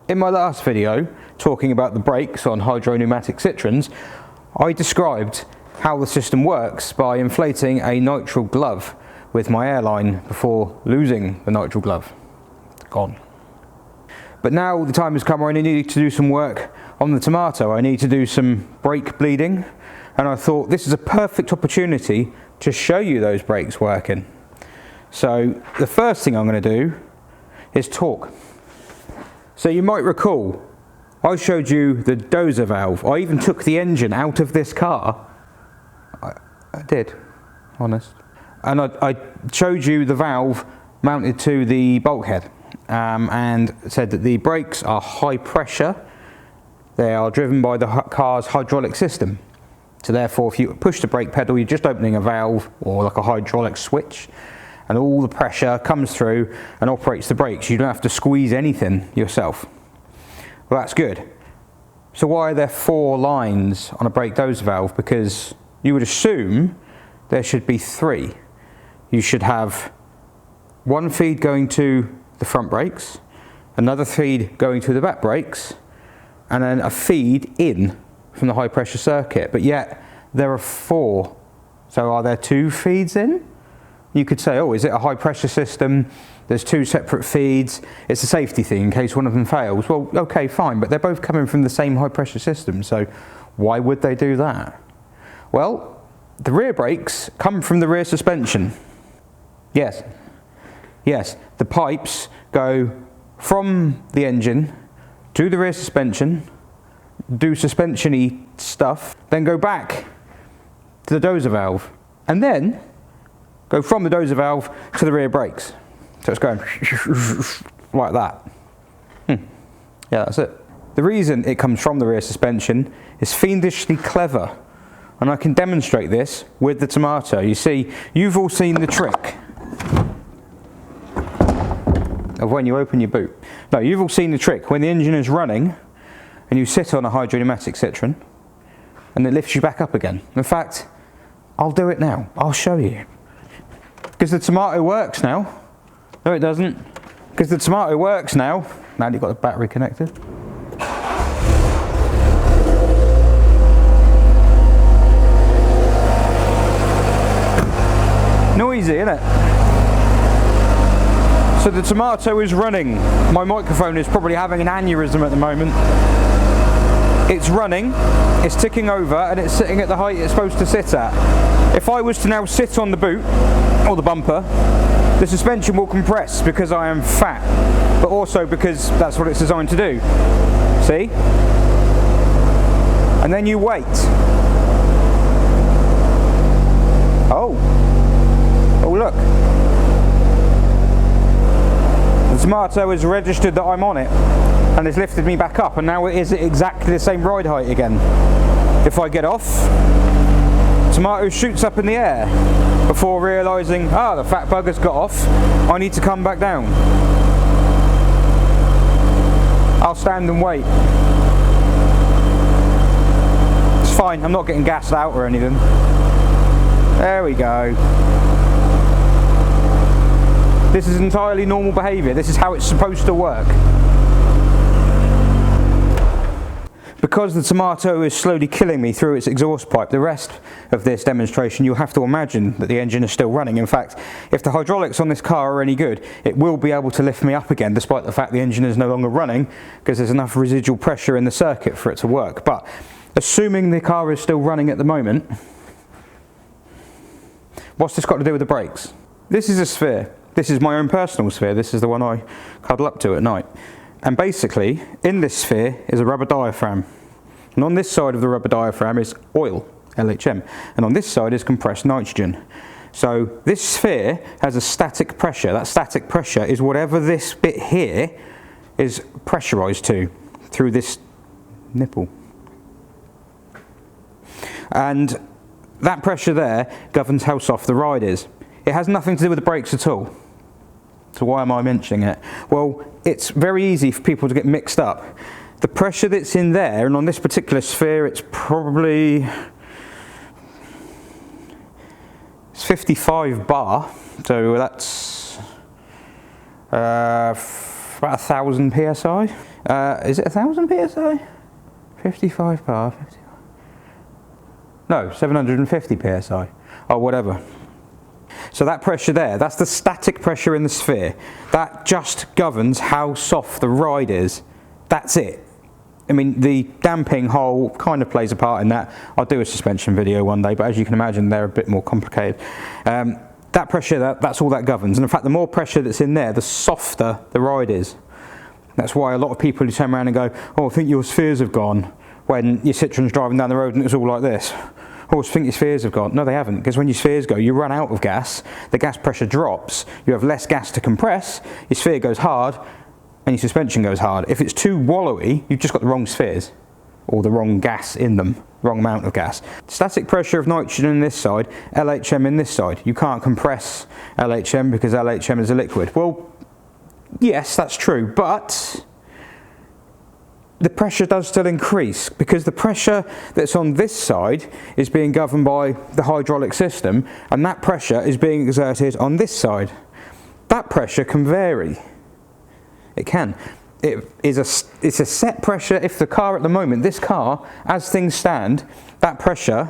In my last video, talking about the brakes on hydro-pneumatic Citroëns, I described how the system works by inflating a nitrile glove with my airline before losing the nitrile glove. Gone. But now the time has come where I need to do some work on the tomato. I need to do some brake bleeding, and I thought this is a perfect opportunity to show you those brakes working. So the first thing I'm going to do is torque. So you might recall, I showed you the dozer valve. I even took the engine out of this car. I did, honest. And I showed you the valve mounted to the bulkhead and said that the brakes are high pressure. They are driven by the car's hydraulic system. So therefore, if you push the brake pedal, you're just opening a valve or like a hydraulic switch, and all the pressure comes through and operates the brakes. You don't have to squeeze anything yourself. Well, that's good. So why are there 4 lines on a brake dozer valve? Because you would assume there should be 3. You should have one feed going to the front brakes, another feed going to the back brakes, and then a feed in from the high pressure circuit. But yet there are 4. So are there 2 feeds in? You could say, oh, is it a high pressure system? There's 2 separate feeds. It's a safety thing in case one of them fails. Well, okay, fine, but they're both coming from the same high pressure system. So why would they do that? Well, the rear brakes come from the rear suspension. Yes, the pipes go from the engine to the rear suspension, do suspension-y stuff, then go back to the dozer valve, and then go from the dozer valve to the rear brakes. So it's going like that. Yeah, that's it. The reason it comes from the rear suspension is fiendishly clever, and I can demonstrate this with the tomato. You see, you've all seen the trick of when you open your boot. No, you've all seen the trick when the engine is running and you sit on a hydro-pneumatic Citroën and it lifts you back up again. In fact, I'll do it now. I'll show you. Because the tomato works now. No, it doesn't. Because the tomato works now. Now you've got the battery connected. Noisy, isn't it? So the tomato is running. My microphone is probably having an aneurysm at the moment. It's running, it's ticking over, and it's sitting at the height it's supposed to sit at. If I was to now sit on the boot, or the bumper, the suspension will compress because I am fat, but also because that's what it's designed to do. See? And then you wait. Oh look. The tomato has registered that I'm on it and it's lifted me back up, and now it is at exactly the same ride height again. If I get off, tomato shoots up in the air before realising, the fat bugger's got off, I need to come back down. I'll stand and wait. It's fine, I'm not getting gassed out or anything. There we go. This is entirely normal behaviour. This is how it's supposed to work. Because the tomato is slowly killing me through its exhaust pipe, the rest of this demonstration you'll have to imagine that the engine is still running. In fact, if the hydraulics on this car are any good, it will be able to lift me up again, despite the fact the engine is no longer running, because there's enough residual pressure in the circuit for it to work. But assuming the car is still running at the moment, what's this got to do with the brakes? This is a sphere. This is my own personal sphere. This is the one I cuddle up to at night. And basically, in this sphere is a rubber diaphragm. And on this side of the rubber diaphragm is oil, LHM. And on this side is compressed nitrogen. So this sphere has a static pressure. That static pressure is whatever this bit here is pressurized to through this nipple. And that pressure there governs how soft the ride is. It has nothing to do with the brakes at all. So why am I mentioning it? Well, it's very easy for people to get mixed up. The pressure that's in there, and on this particular sphere, it's probably 55 bar. So that's about about 1,000 psi. Is it 1,000 psi? 55 bar, 55. No, 750 psi. Oh, whatever. So that pressure there, that's the static pressure in the sphere. That just governs how soft the ride is. That's it. I mean, the damping hole kind of plays a part in that. I'll do a suspension video one day, but as you can imagine, they're a bit more complicated. That pressure, that's all that governs. And in fact, the more pressure that's in there, the softer the ride is. That's why a lot of people who turn around and go, oh, I think your spheres have gone, when your Citroën's driving down the road and it's all like this. Oh, I think your spheres have gone. No, they haven't, because when your spheres go, you run out of gas, the gas pressure drops, you have less gas to compress, your sphere goes hard, and your suspension goes hard. If it's too wallowy, you've just got the wrong spheres, or the wrong gas in them, wrong amount of gas. Static pressure of nitrogen in this side, LHM in this side. You can't compress LHM because LHM is a liquid. Well, yes, that's true, but the pressure does still increase, because the pressure that's on this side is being governed by the hydraulic system, and that pressure is being exerted on this side. That pressure can vary. It can. It's a set pressure. If the car at the moment, this car, as things stand, that pressure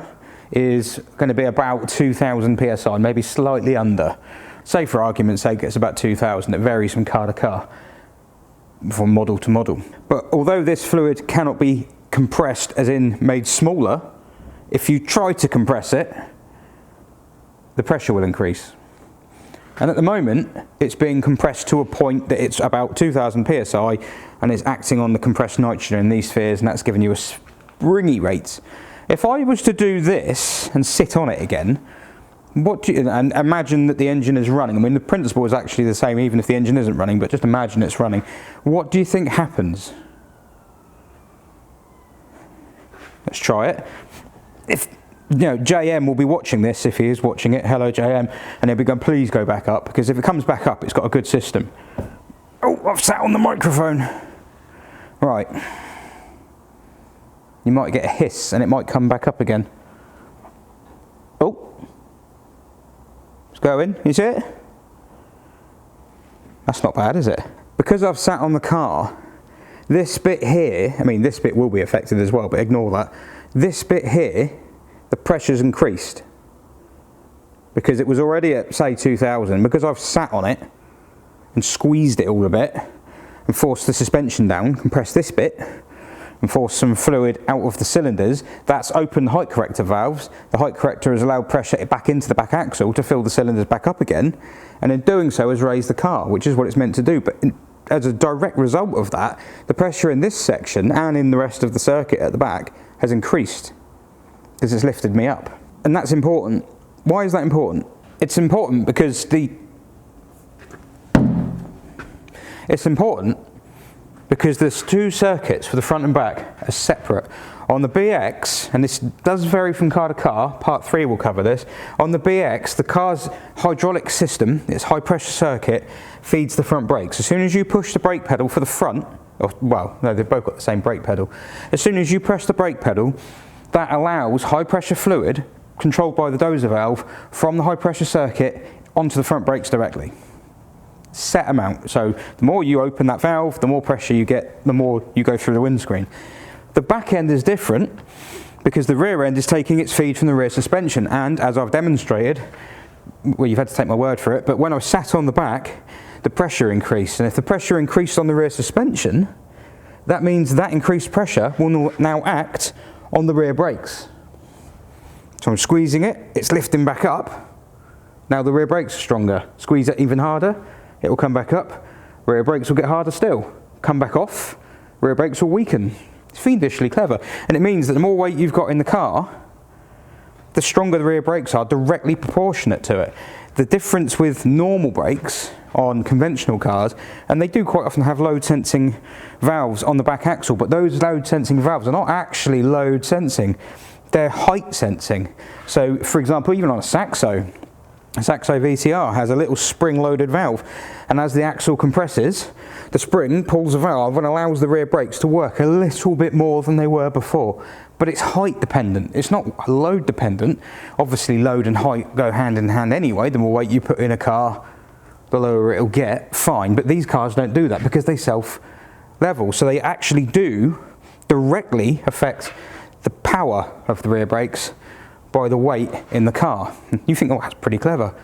is going to be about 2,000 psi, maybe slightly under. Say for argument's sake it's about 2,000, it varies from car to car, from model to model. But although this fluid cannot be compressed, as in made smaller, if you try to compress it, the pressure will increase. And at the moment, it's being compressed to a point that it's about 2,000 psi, and it's acting on the compressed nitrogen in these spheres, and that's giving you a springy rate. If I was to do this and sit on it again, and imagine that the engine is running. I mean, the principle is actually the same even if the engine isn't running, but just imagine it's running. What do you think happens? Let's try it. If, you know, JM will be watching this, if he is watching it, hello JM, and he'll be going, please go back up, because if it comes back up, it's got a good system. Oh, I've sat on the microphone. Right. You might get a hiss and it might come back up again. Oh. It's going, you see it? That's not bad, is it? Because I've sat on the car, this bit here, I mean this bit will be affected as well, but ignore that. This bit here, the pressure's increased. Because it was already at, say, 2,000, because I've sat on it and squeezed it all a bit and forced the suspension down, compressed this bit, and forced some fluid out of the cylinders, that's opened height corrector valves. The height corrector has allowed pressure back into the back axle to fill the cylinders back up again, and in doing so has raised the car, which is what it's meant to do. But as a direct result of that, the pressure in this section and in the rest of the circuit at the back has increased, because it's lifted me up. And that's important. Why is that important? It's important because there's two circuits for the front and back are separate. On the BX, and this does vary from car to car, part 3 will cover this, on the BX, the car's hydraulic system, its high pressure circuit, feeds the front brakes. As soon as you push the brake pedal for the front, well, no, they've both got the same brake pedal. As soon as you press the brake pedal, that allows high pressure fluid, controlled by the dozer valve, from the high pressure circuit onto the front brakes directly. Set amount. So the more you open that valve, the more pressure you get, the more you go through the windscreen. The back end is different because the rear end is taking its feed from the rear suspension, and as I've demonstrated, well, you've had to take my word for it, but when I sat on the back, the pressure increased, and if the pressure increased on the rear suspension, that means that increased pressure will now act on the rear brakes. So I'm squeezing it, it's lifting back up, now the rear brakes are stronger. Squeeze it even harder, it will come back up, rear brakes will get harder still, come back off, rear brakes will weaken. It's fiendishly clever, and it means that the more weight you've got in the car, the stronger the rear brakes are, directly proportionate to it. The difference with normal brakes on conventional cars, and they do quite often have load sensing valves on the back axle, but those load sensing valves are not actually load sensing, they're height sensing. So for example, even on a Saxo VTR has a little spring-loaded valve, and as the axle compresses, the spring pulls the valve and allows the rear brakes to work a little bit more than they were before. But it's height dependent, it's not load dependent. Obviously load and height go hand in hand anyway. The more weight you put in a car, the lower it'll get, fine, but these cars don't do that because they self-level, so they actually do directly affect the power of the rear brakes by the weight in the car. You think, oh, that's pretty clever.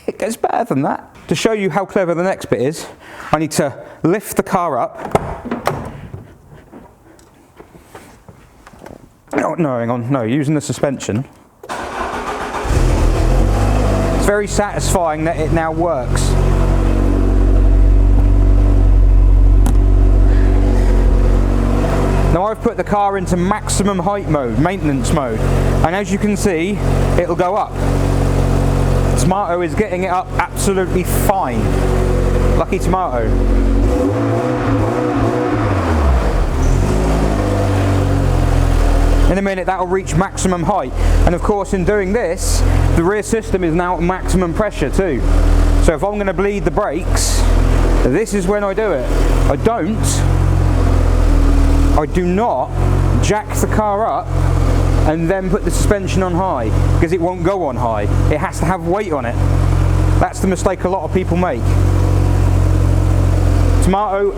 It gets better than that. To show you how clever the next bit is, I need to lift the car up. Oh, no, hang on, no, using the suspension. It's very satisfying that it now works. Now I've put the car into maximum height mode, maintenance mode, and as you can see, it'll go up. Tomato is getting it up absolutely fine. Lucky Tomato. In a minute that'll reach maximum height, and of course in doing this the rear system is now at maximum pressure too. So if I'm going to bleed the brakes, this is when I do it. I do not jack the car up and then put the suspension on high, because it won't go on high. It has to have weight on it. That's the mistake a lot of people make. Tomato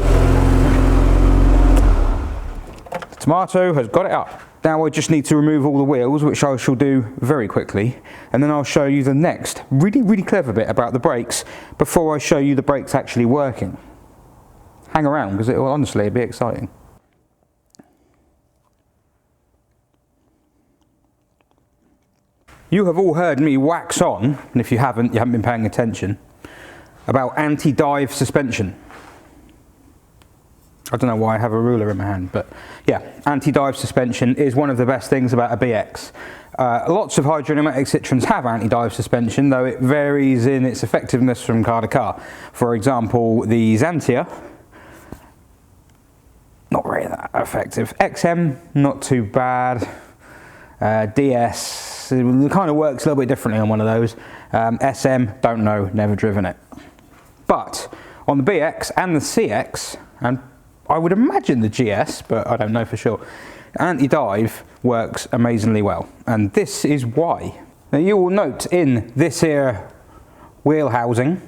has got it up. Now I just need to remove all the wheels, which I shall do very quickly, and then I'll show you the next really clever bit about the brakes before I show you the brakes actually working. Hang around, because it will honestly be exciting. You have all heard me wax on, and if you haven't been paying attention, about anti-dive suspension. I don't know why I have a ruler in my hand, but yeah, anti-dive suspension is one of the best things about a BX. Lots of hydro-pneumatic Citroëns have anti-dive suspension, though it varies in its effectiveness from car to car. For example, the Xantia, not really that effective. XM, not too bad. DS, it kind of works a little bit differently on one of those. SM, don't know, never driven it. But on the BX and the CX, and I would imagine the GS, but I don't know for sure, anti-dive works amazingly well, and this is why. Now you will note in this here wheel housing,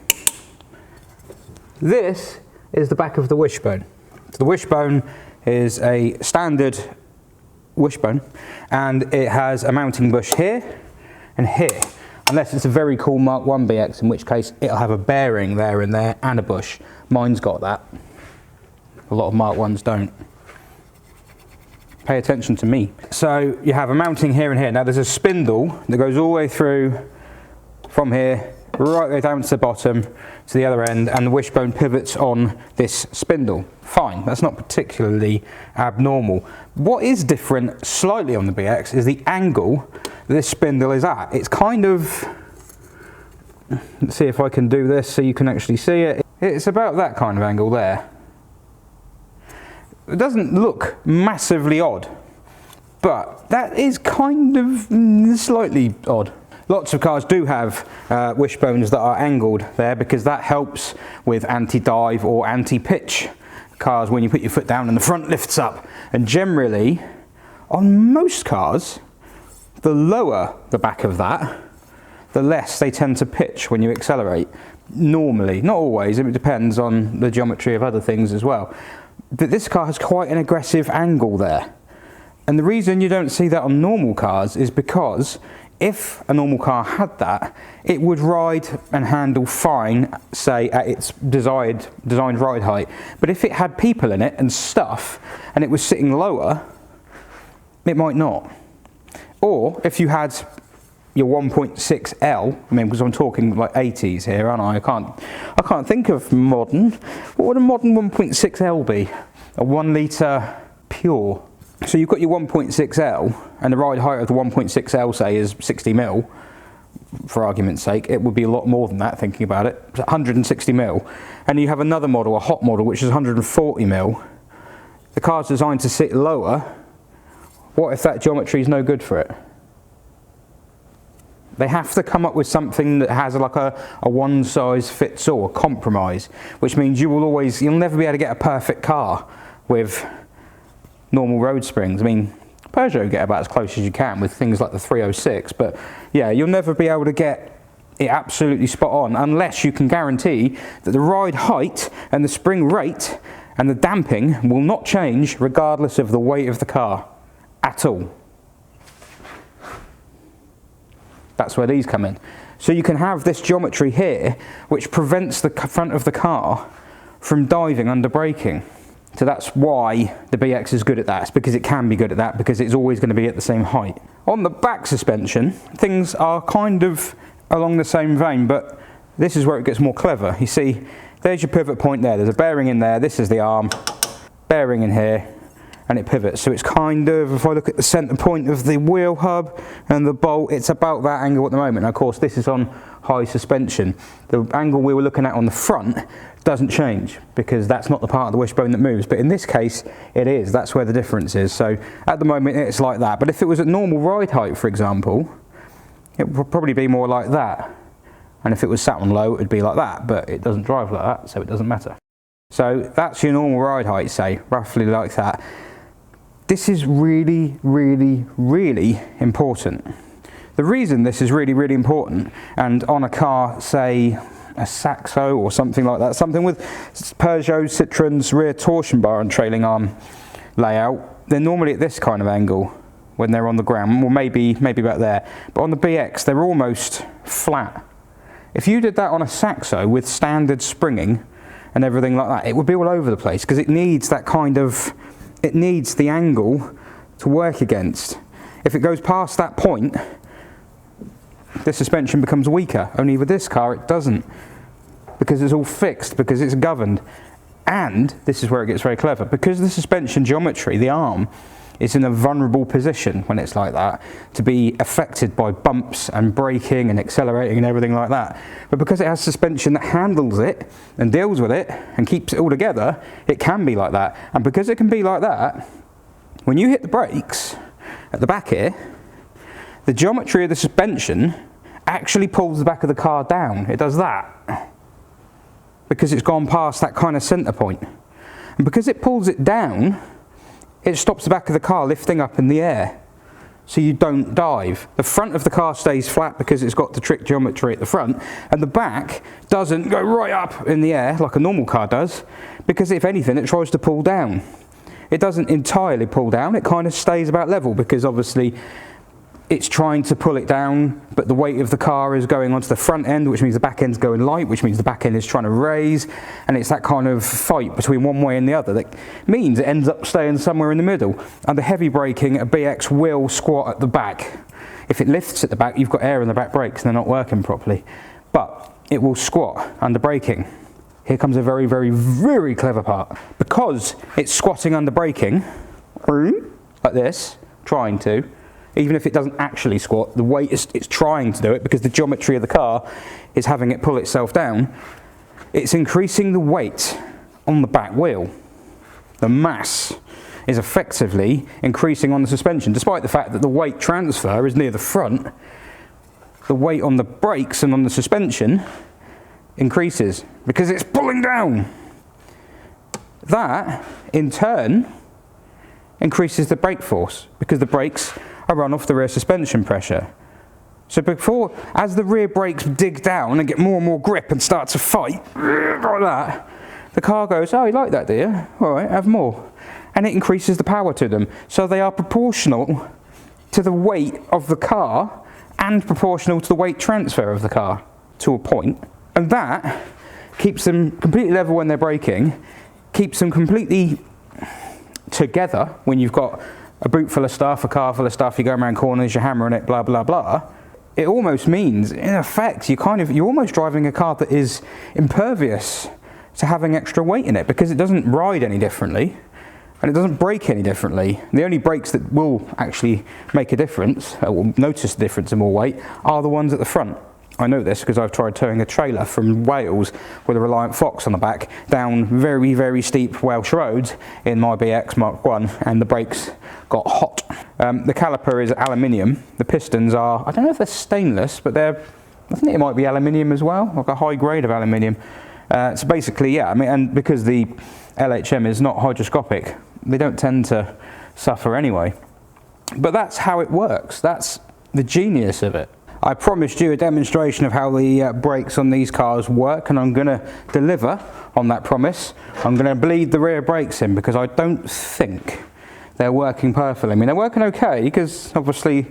this is the back of the wishbone. So the wishbone is a standard wishbone, and it has a mounting bush here and here, unless it's a very cool Mark 1 BX, in which case it'll have a bearing there and there and a bush. Mine's got that. A lot of Mark 1s don't. Pay attention to me. So you have a mounting here and here. Now there's a spindle that goes all the way through from here right the way down to the bottom to the other end, and the wishbone pivots on this spindle. Fine, that's not particularly abnormal. What is different slightly on the BX is the angle this spindle is at. It's kind of, let's see if I can do this so you can actually see it. It's about that kind of angle there. It doesn't look massively odd, but that is kind of slightly odd. Lots of cars do have wishbones that are angled there, because that helps with anti-dive or anti-pitch cars. When you put your foot down and the front lifts up, and generally on most cars the lower the back of that, the less they tend to pitch when you accelerate. Normally, not always, it depends on the geometry of other things as well. But this car has quite an aggressive angle there, and the reason you don't see that on normal cars is because if a normal car had that, it would ride and handle fine, say at its designed ride height. But if it had people in it and stuff, and it was sitting lower, it might not. Or if you had your 1.6L, I mean, because I'm talking like 80s here, aren't I? I can't think of modern. What would a modern 1.6L be? A 1 litre pure. So you've got your 1.6L, and the ride height of the 1.6L, say, is 60 mil, for argument's sake. It would be a lot more than that, thinking about it. It's 160 mil. And you have another model, a hot model, which is 140 mil. The car's designed to sit lower. What if that geometry is no good for it? They have to come up with something that has like a one size fits all, a compromise, which means you'll never be able to get a perfect car with normal road springs. I mean, Peugeot get about as close as you can with things like the 306, but yeah, you'll never be able to get it absolutely spot on, unless you can guarantee that the ride height and the spring rate and the damping will not change regardless of the weight of the car at all. That's where these come in. So you can have this geometry here which prevents the front of the car from diving under braking. So that's why the BX is good at that. It's because it can be good at that, because it's always going to be at the same height. On the back suspension, things are kind of along the same vein, but this is where it gets more clever. You see, there's your pivot point there. There's a bearing in there. This is the arm, bearing in here, and it pivots. So it's kind of, if I look at the center point of the wheel hub and the bolt, it's about that angle at the moment. Now, of course, this is on high suspension. The angle we were looking at on the front doesn't change because that's not the part of the wishbone that moves, but in this case it is. That's where the difference is. So at the moment it's like that, but if it was at normal ride height, for example, it would probably be more like that, and if it was sat on low it would be like that, but it doesn't drive like that, so it doesn't matter. So that's your normal ride height, say, roughly like that. This is really, really, really important. The reason this is really, really important, and on a car, say a Saxo or something like that, something with Peugeot, Citroën's rear torsion bar and trailing arm layout, they're normally at this kind of angle when they're on the ground, or maybe about there. But on the BX, they're almost flat. If you did that on a Saxo with standard springing and everything like that, it would be all over the place because it needs that kind of, it needs the angle to work against. If it goes past that point, the suspension becomes weaker. Only with this car it doesn't, because it's all fixed, because it's governed. And this is where it gets very clever, because the suspension geometry, the arm, is in a vulnerable position when it's like that, to be affected by bumps and braking and accelerating and everything like that. But because it has suspension that handles it and deals with it and keeps it all together, it can be like that. And because it can be like that, when you hit the brakes at the back here, the geometry of the suspension actually pulls the back of the car down. It does that because it's gone past that kind of center point. And because it pulls it down, it stops the back of the car lifting up in the air, so you don't dive. The front of the car stays flat because it's got the trick geometry at the front, and the back doesn't go right up in the air like a normal car does, because if anything it tries to pull down. It doesn't entirely pull down, it kind of stays about level, because obviously it's trying to pull it down, but the weight of the car is going onto the front end, which means the back end's going light, which means the back end is trying to raise, and it's that kind of fight between one way and the other that means it ends up staying somewhere in the middle. Under heavy braking, a BX will squat at the back. If it lifts at the back, you've got air in the back brakes and they're not working properly. But it will squat under braking. Here comes a very, very, very clever part. Because it's squatting under braking, like this, trying to, even if it doesn't actually squat, the weight is, it's trying to do it because the geometry of the car is having it pull itself down. It's increasing the weight on the back wheel. The mass is effectively increasing on the suspension, despite the fact that the weight transfer is near the front. The weight on the brakes and on the suspension increases because it's pulling down. That, in turn, increases the brake force because the brakes are run off the rear suspension pressure. So before, as the rear brakes dig down and get more and more grip and start to fight, like that, the car goes, oh, you like that, do you? All right, have more. And it increases the power to them. So they are proportional to the weight of the car and proportional to the weight transfer of the car to a point. And that keeps them completely level when they're braking, keeps them completely together when you've got a boot full of stuff, a car full of stuff, you're going around corners, you're hammering it, blah, blah, blah. It almost means, in effect, you're almost driving a car that is impervious to having extra weight in it because it doesn't ride any differently and it doesn't brake any differently. The only brakes that will actually make a difference, or will notice the difference in more weight, are the ones at the front. I know this because I've tried towing a trailer from Wales with a Reliant Fox on the back down very, very steep Welsh roads in my BX Mark 1, and the brakes got hot. The caliper is aluminium. The pistons are, I don't know if they're stainless, but I think it might be aluminium as well, like a high grade of aluminium. So basically, yeah, I mean, and because the LHM is not hydroscopic, they don't tend to suffer anyway. But that's how it works. That's the genius of it. I promised you a demonstration of how the brakes on these cars work, and I'm going to deliver on that promise. I'm going to bleed the rear brakes in because I don't think they're working perfectly. I mean, they're working okay because obviously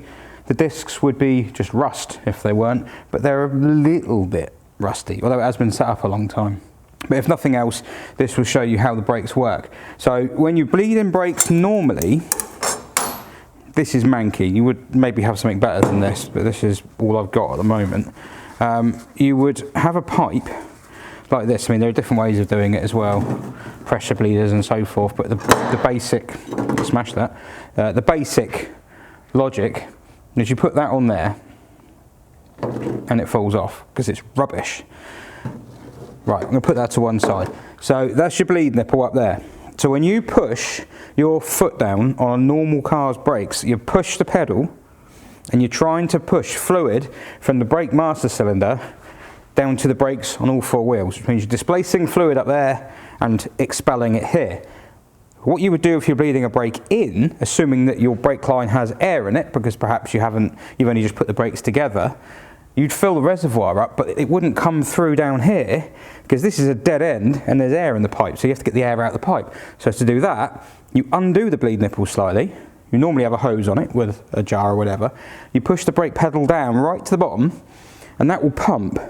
the discs would be just rust if they weren't, but they're a little bit rusty, although it has been set up a long time. But if nothing else, this will show you how the brakes work. So when you bleed in brakes normally, this is manky. You would maybe have something better than this, but this is all I've got at the moment. You would have a pipe like this. I mean, there are different ways of doing it as well, pressure bleeders and so forth, but the basic, smash that, the basic logic is you put that on there and it falls off because it's rubbish. Right, I'm going to put that to one side. So that's your bleed nipple up there. So when you push your foot down on a normal car's brakes, you push the pedal and you're trying to push fluid from the brake master cylinder down to the brakes on all four wheels, which means you're displacing fluid up there and expelling it here. What you would do if you're bleeding a brake in, assuming that your brake line has air in it, because perhaps you've only just put the brakes together, you'd fill the reservoir up, but it wouldn't come through down here because this is a dead end and there's air in the pipe, so you have to get the air out of the pipe. So to do that, you undo the bleed nipple slightly. You normally have a hose on it with a jar or whatever. You push the brake pedal down right to the bottom and that will pump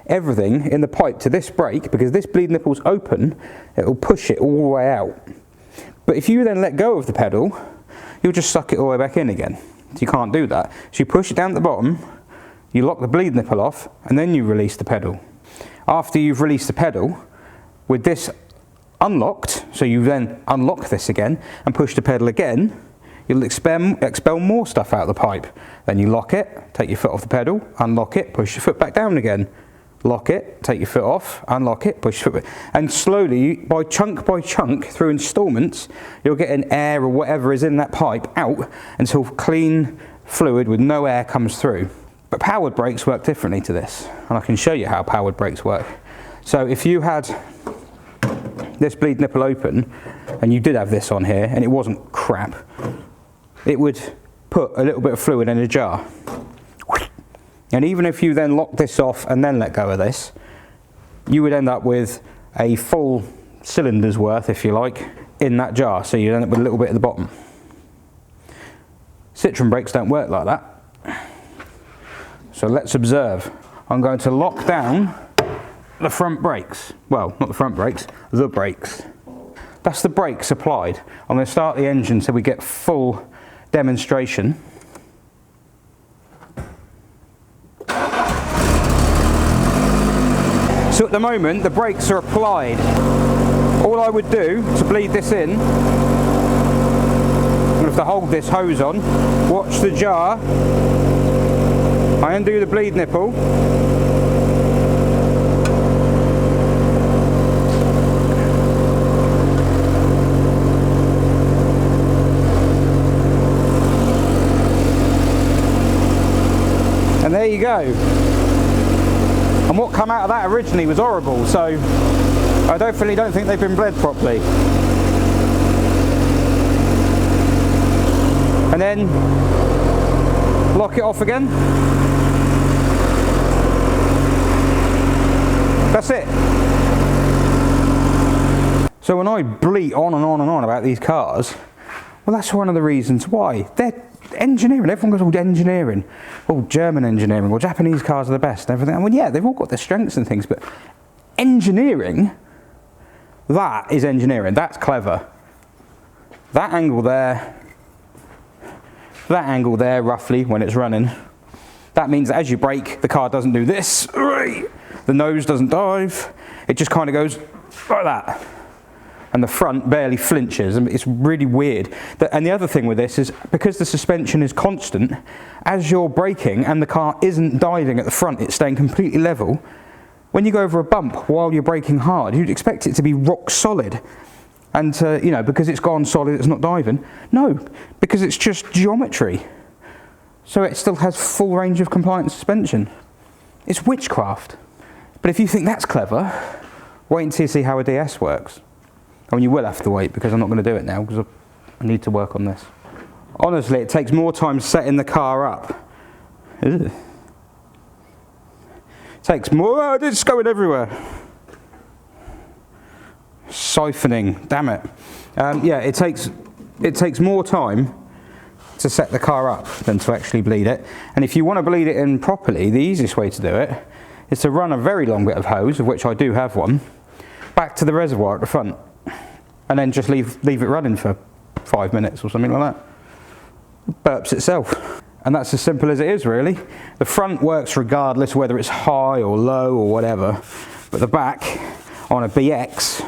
everything in the pipe to this brake. Because this bleed nipple's open, it will push it all the way out. But if you then let go of the pedal, you'll just suck it all the way back in again. So you can't do that. So you push it down at the bottom, you lock the bleed nipple off, and then you release the pedal. After you've released the pedal, with this unlocked, so you then unlock this again and push the pedal again, you'll expel more stuff out of the pipe. Then you lock it, take your foot off the pedal, unlock it, push your foot back down again. Lock it, take your foot off, unlock it, push your foot back. And slowly, by chunk, through installments, you're getting air or whatever is in that pipe out until clean fluid with no air comes through. But powered brakes work differently to this, and I can show you how powered brakes work. So if you had this bleed nipple open, and you did have this on here, and it wasn't crap, it would put a little bit of fluid in a jar. And even if you then lock this off and then let go of this, you would end up with a full cylinder's worth, if you like, in that jar. So you'd end up with a little bit at the bottom. Citroën brakes don't work like that. So let's observe. I'm going to lock down the front brakes. Well, not the front brakes, the brakes. That's the brakes applied. I'm going to start the engine so we get full demonstration. So at the moment, the brakes are applied. All I would do to bleed this in, I'm going to have to hold this hose on, watch the jar, I undo the bleed nipple, and there you go. And what come out of that originally was horrible, so I definitely don't think they've been bled properly. And then lock it off again. That's it. So when I bleat on and on and on about these cars, well, that's one of the reasons why. They're engineering. Everyone goes, all engineering. Oh, German engineering. Well, Japanese cars are the best and everything. Well, yeah, they've all got their strengths and things, but engineering, that is engineering. That's clever. That angle there, roughly, when it's running, that means that as you brake, the car doesn't do this. The nose doesn't dive. It just kind of goes like that. And the front barely flinches, and it's really weird. And the other thing with this is, because the suspension is constant, as you're braking and the car isn't diving at the front, it's staying completely level, when you go over a bump while you're braking hard, you'd expect it to be rock solid. And you know, because it's gone solid, it's not diving. No, because it's just geometry. So it still has full range of compliant suspension. It's witchcraft. But if you think that's clever, wait until you see how a DS works. I mean, you will have to wait, because I'm not going to do it now, because I need to work on this. Honestly, it takes more time setting the car up Takes more, oh, it's going everywhere. Siphoning, damn it. Yeah, it takes more time to set the car up than to actually bleed it. And if you want to bleed it in properly, the easiest way to do it is to run a very long bit of hose, of which I do have one, back to the reservoir at the front, and then just leave it running for 5 minutes or something like that. It burps itself. And that's as simple as it is, really. The front works regardless whether it's high or low or whatever, but the back on a BX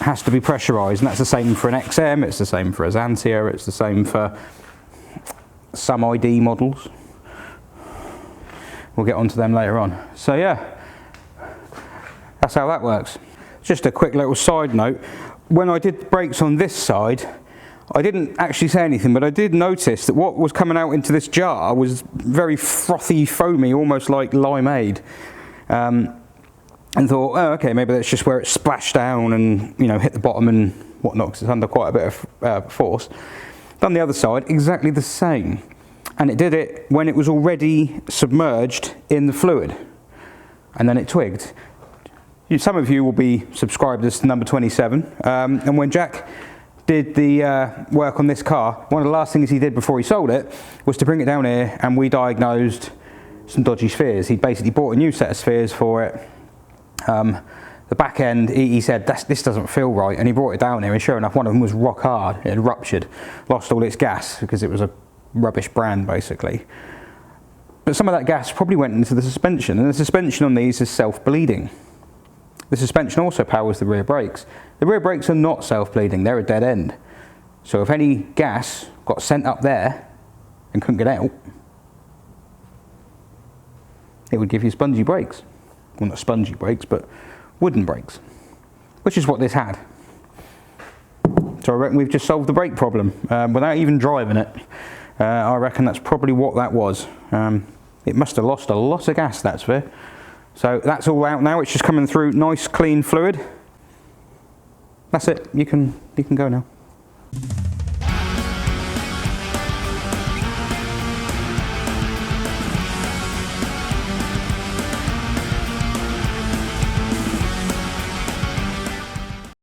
has to be pressurised, and that's the same for an XM, it's the same for a Xantia, it's the same for some ID models. We'll get onto them later on. So yeah, that's how that works. Just a quick little side note, when I did the brakes on this side, I didn't actually say anything, but I did notice that what was coming out into this jar was very frothy, foamy, almost like limeade. And thought, oh, okay, maybe that's just where it splashed down and, you know, hit the bottom and whatnot, because it's under quite a bit of force. Done the other side, exactly the same. And it did it when it was already submerged in the fluid. And then it twigged. Some of you will be subscribed as to number 27. And when Jack did the work on this car, one of the last things he did before he sold it was to bring it down here, and we diagnosed some dodgy spheres. He basically bought a new set of spheres for it. The back end, he said, this doesn't feel right, and he brought it down here, and sure enough, one of them was rock hard. It had ruptured, lost all its gas because it was a rubbish brand, basically. But some of that gas probably went into the suspension, and the suspension on these is self-bleeding. The suspension also powers the rear brakes. The rear brakes are not self-bleeding, they're a dead end. So if any gas got sent up there and couldn't get out, it would give you spongy brakes. Well, not spongy brakes, but wooden brakes, which is what this had. So I reckon we've just solved the brake problem without even driving it. I reckon that's probably what that was. It must have lost a lot of gas, that sphere. So that's all out now. It's just coming through nice clean fluid. That's it. You can go now.